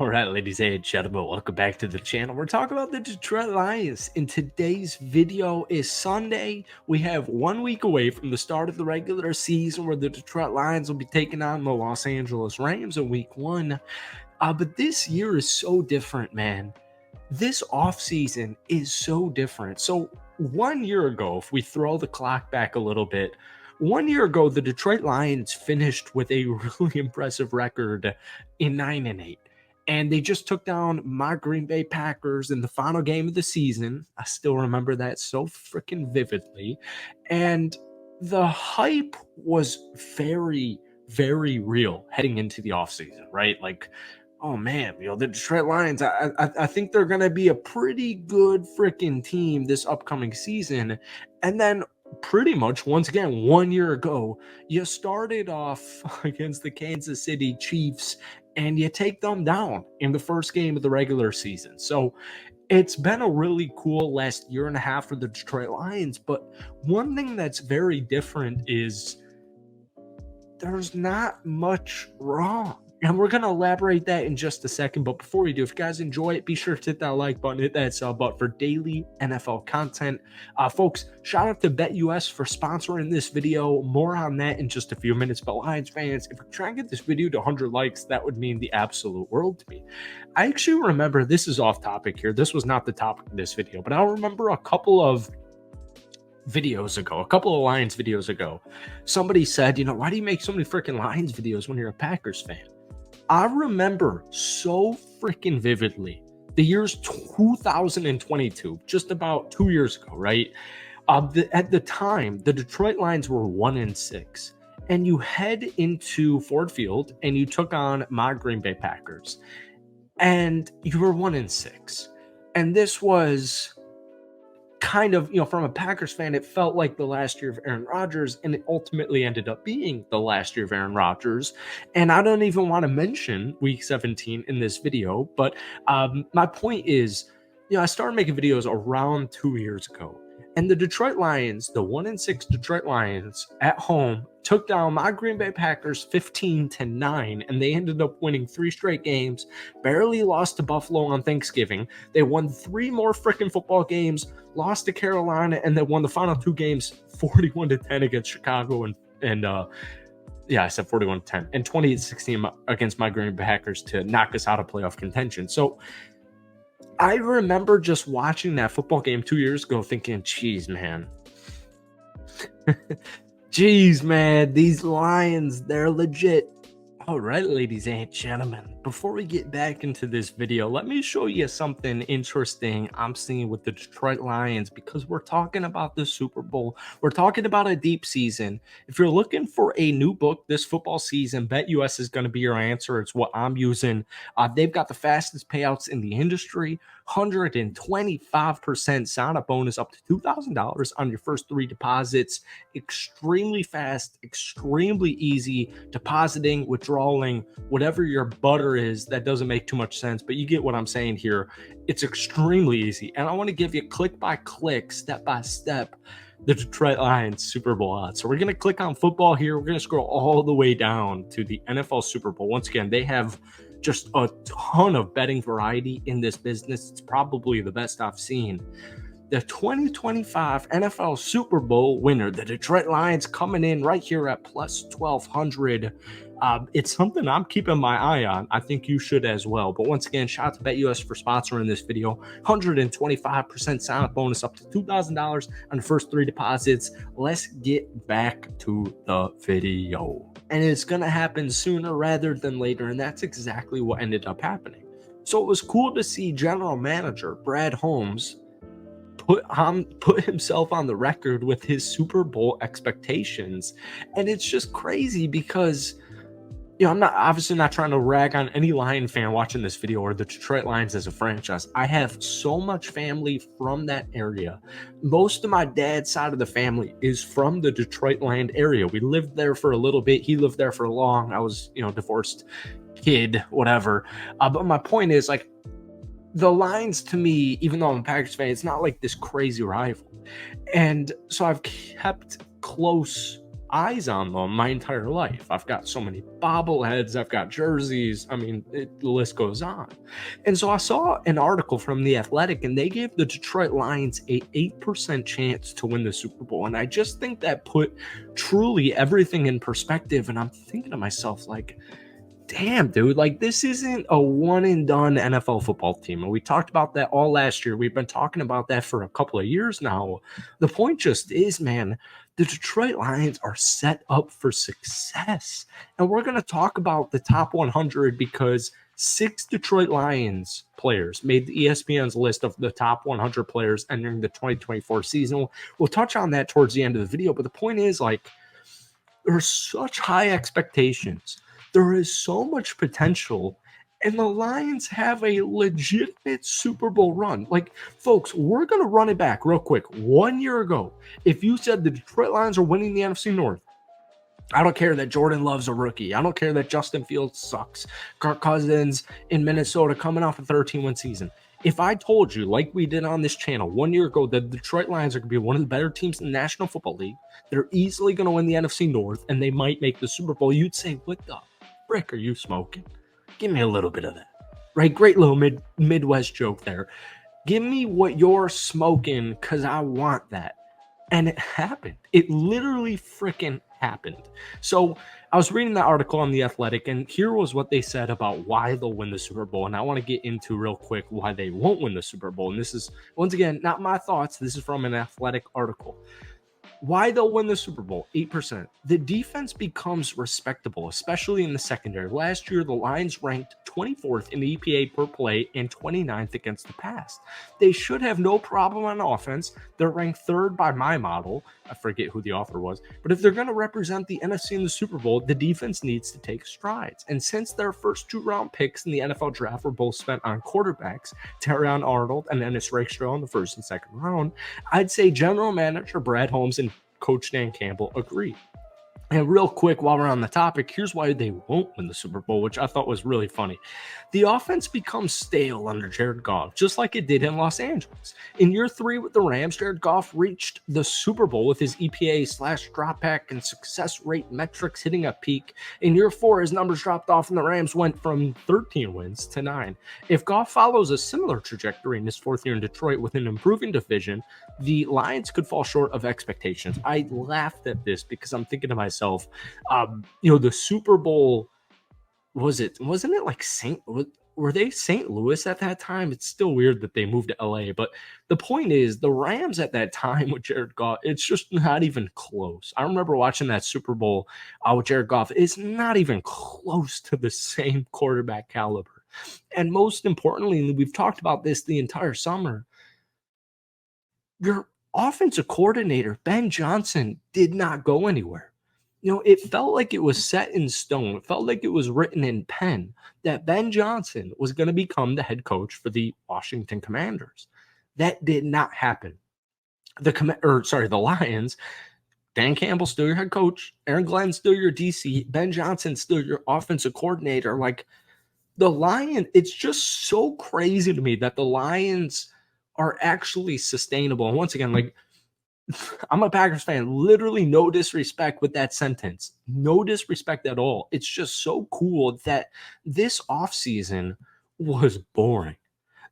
All right, ladies and gentlemen, welcome back to the channel. We're talking about the Detroit Lions. In today's video is Sunday. We have 1 week away from the start of the regular season where the Detroit Lions will be taking on the Los Angeles Rams in week 1. But this year is so different, man. This offseason is so different. So 1 year ago, if we throw the clock back a little bit, 1 year ago, the Detroit Lions finished with a really impressive record in 9-8. And they just took down my Green Bay Packers in the final game of the season. I still remember that so freaking vividly. And the hype was very, very real heading into the offseason, right? Like, oh man, the Detroit Lions, I think they're going to be a pretty good freaking team this upcoming season. And then pretty much once again 1 year ago, you started off against the Kansas City Chiefs and you take them down in the first game of the regular season. So it's been a really cool last year and a half for the Detroit Lions. But one thing that's very different is there's not much wrong. And we're going to elaborate that in just a second. But before we do, if you guys enjoy it, be sure to hit that like button, hit that sub button for daily NFL content. Folks, shout out to BetUS for sponsoring this video. More on that in just a few minutes. But Lions fans, if we try and get this video to 100 likes, that would mean the absolute world to me. I actually remember, this is off topic here. This was not the topic of this video, but I'll remember a couple of Lions videos ago, somebody said, why do you make so many freaking Lions videos when you're a Packers fan? I remember so freaking vividly the year's 2022, just about 2 years ago, right? At the time, the Detroit Lions were 1-6, and you head into Ford Field and you took on my Green Bay Packers, and you were 1-6, and this was kind of, from a Packers fan, it felt like the last year of Aaron Rodgers, and it ultimately ended up being the last year of Aaron Rodgers. And I don't even want to mention week 17 in this video, but my point is, I started making videos around 2 years ago, and the Detroit Lions, the 1-6 Detroit Lions at home, took down my Green Bay Packers 15-9, and they ended up winning 3 straight games, barely lost to Buffalo on Thanksgiving. They won 3 more freaking football games, lost to Carolina, and they won the final 2 games 41-10 against Chicago and I said 41-10, and 28-16 against my Green Bay Packers to knock us out of playoff contention. So I remember just watching that football game 2 years ago thinking, geez, man. Jeez, man, these Lions, they're legit. All right, ladies and gentlemen, before we get back into this video, let me show you something interesting I'm seeing with the Detroit Lions, because we're talking about the Super Bowl. We're talking about a deep season. If you're looking for a new book this football season, BetUS is going to be your answer. It's what I'm using. They've got the fastest payouts in the industry, 125% sign-up bonus up to $2,000 on your first 3 deposits. Extremely fast, extremely easy depositing, withdrawing, whatever your butter is. That doesn't make too much sense, but you get what I'm saying here. It's extremely easy. And I want to give you click by click, step by step, the Detroit Lions Super Bowl odds. So we're going to click on football here. We're going to scroll all the way down to the NFL Super Bowl. Once again, they have just a ton of betting variety in this business. It's probably the best I've seen. The 2025 NFL Super Bowl winner, the Detroit Lions, coming in right here at plus 1,200. It's something I'm keeping my eye on. I think you should as well. But once again, shout out to BetUS for sponsoring this video. 125% sign-up bonus up to $2,000 on the first 3 deposits. Let's get back to the video. And it's going to happen sooner rather than later, and that's exactly what ended up happening. So it was cool to see General Manager Brad Holmes put himself on the record with his Super Bowl expectations. And it's just crazy because, I'm obviously not trying to rag on any Lion fan watching this video or the Detroit Lions as a franchise. I have so much family from that area. Most of my dad's side of the family is from the Detroit land area. We lived there for a little bit. He lived there for long. I was, divorced kid, whatever. But my point is, like, the Lions, to me, even though I'm a Packers fan, it's not like this crazy rival. And so I've kept close eyes on them my entire life. I've got so many bobbleheads, I've got jerseys. I mean, the list goes on. And so I saw an article from The Athletic, and they gave the Detroit Lions a 8% chance to win the Super Bowl. And I just think that put truly everything in perspective. And I'm thinking to myself, like, damn, dude, like this isn't a one and done NFL football team. And we talked about that all last year. We've been talking about that for a couple of years now. The point just is, man, the Detroit Lions are set up for success. And we're going to talk about the top 100 because 6 Detroit Lions players made the ESPN's list of the top 100 players entering the 2024 season. We'll touch on that towards the end of the video. But the point is, like, there's such high expectations. There is so much potential, and the Lions have a legitimate Super Bowl run. Like, folks, we're going to run it back real quick. 1 year ago, if you said the Detroit Lions are winning the NFC North, I don't care that Jordan Love's a rookie. I don't care that Justin Fields sucks. Kirk Cousins in Minnesota coming off a 13-win season. If I told you, like we did on this channel 1 year ago, that the Detroit Lions are going to be one of the better teams in the National Football League, they're easily going to win the NFC North, and they might make the Super Bowl, you'd say, what the frick are you smoking? Give me a little bit of that. Right? Great little Midwest joke there. Give me what you're smoking because I want that. And it happened. It literally freaking happened. So I was reading that article on The Athletic, and here was what they said about why they'll win the Super Bowl. And I want to get into real quick why they won't win the Super Bowl. And this is, once again, not my thoughts. This is from an Athletic article. Why they'll win the Super Bowl, 8%. The defense becomes respectable, especially in the secondary. Last year, the Lions ranked 24th in the EPA per play and 29th against the pass. They should have no problem on offense. They're ranked 3rd by my model. I forget who the author was. But if they're going to represent the NFC in the Super Bowl, the defense needs to take strides. And since their first 2-round picks in the NFL draft were both spent on quarterbacks, Terrion Arnold and Ennis Rakestraw in the 1st and 2nd round, I'd say general manager Brad Holmes and Coach Dan Campbell agree. And real quick, while we're on the topic, here's why they won't win the Super Bowl, which I thought was really funny. The offense becomes stale under Jared Goff, just like it did in Los Angeles. In year 3 with the Rams, Jared Goff reached the Super Bowl with his EPA/dropback and success rate metrics hitting a peak. In year 4, his numbers dropped off and the Rams went from 13 wins to 9. If Goff follows a similar trajectory in his 4th year in Detroit with an improving division, the Lions could fall short of expectations. I laughed at this because I'm thinking to myself, the Super Bowl, wasn't it like were they St. Louis at that time? It's still weird that they moved to LA, but the point is the Rams at that time with Jared Goff, it's just not even close. I remember watching that Super Bowl with Jared Goff. It's not even close to the same quarterback caliber. And most importantly, we've talked about this the entire summer, your offensive coordinator, Ben Johnson, did not go anywhere. It felt like it was set in stone. It felt like it was written in pen that Ben Johnson was going to become the head coach for the Washington Commanders. That did not happen. The Lions, Dan Campbell still your head coach, Aaron Glenn still your DC, Ben Johnson still your offensive coordinator. Like the Lions, it's just so crazy to me that the Lions are actually sustainable. And once again, like, I'm a Packers fan. Literally no disrespect with that sentence. No disrespect at all. It's just so cool that this offseason was boring.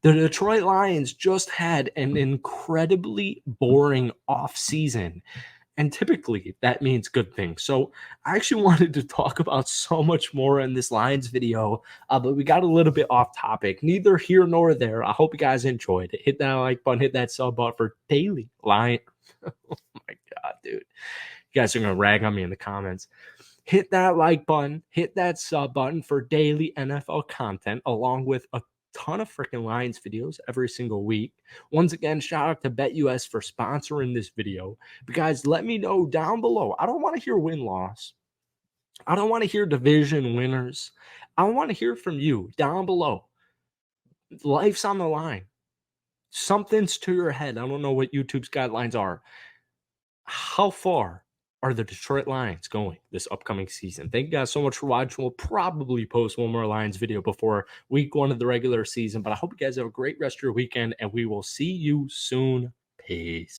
The Detroit Lions just had an incredibly boring offseason. And typically that means good things. So I actually wanted to talk about so much more in this Lions video, but we got a little bit off topic. Neither here nor there. I hope you guys enjoyed it. Hit that like button, hit that sub button for daily Lion. Oh my God, dude. You guys are going to rag on me in the comments. Hit that like button, hit that sub button for daily NFL content, along with a ton of freaking Lions videos every single week. Once again, shout out to BetUS for sponsoring this video. But guys, let me know down below. I don't want to hear win-loss. I don't want to hear division winners. I want to hear from you down below. Life's on the line. Something's to your head. I don't know what YouTube's guidelines are. How far are the Detroit Lions going this upcoming season? Thank you guys so much for watching. We'll probably post one more Lions video before week 1 of the regular season, but I hope you guys have a great rest of your weekend, and we will see you soon. Peace.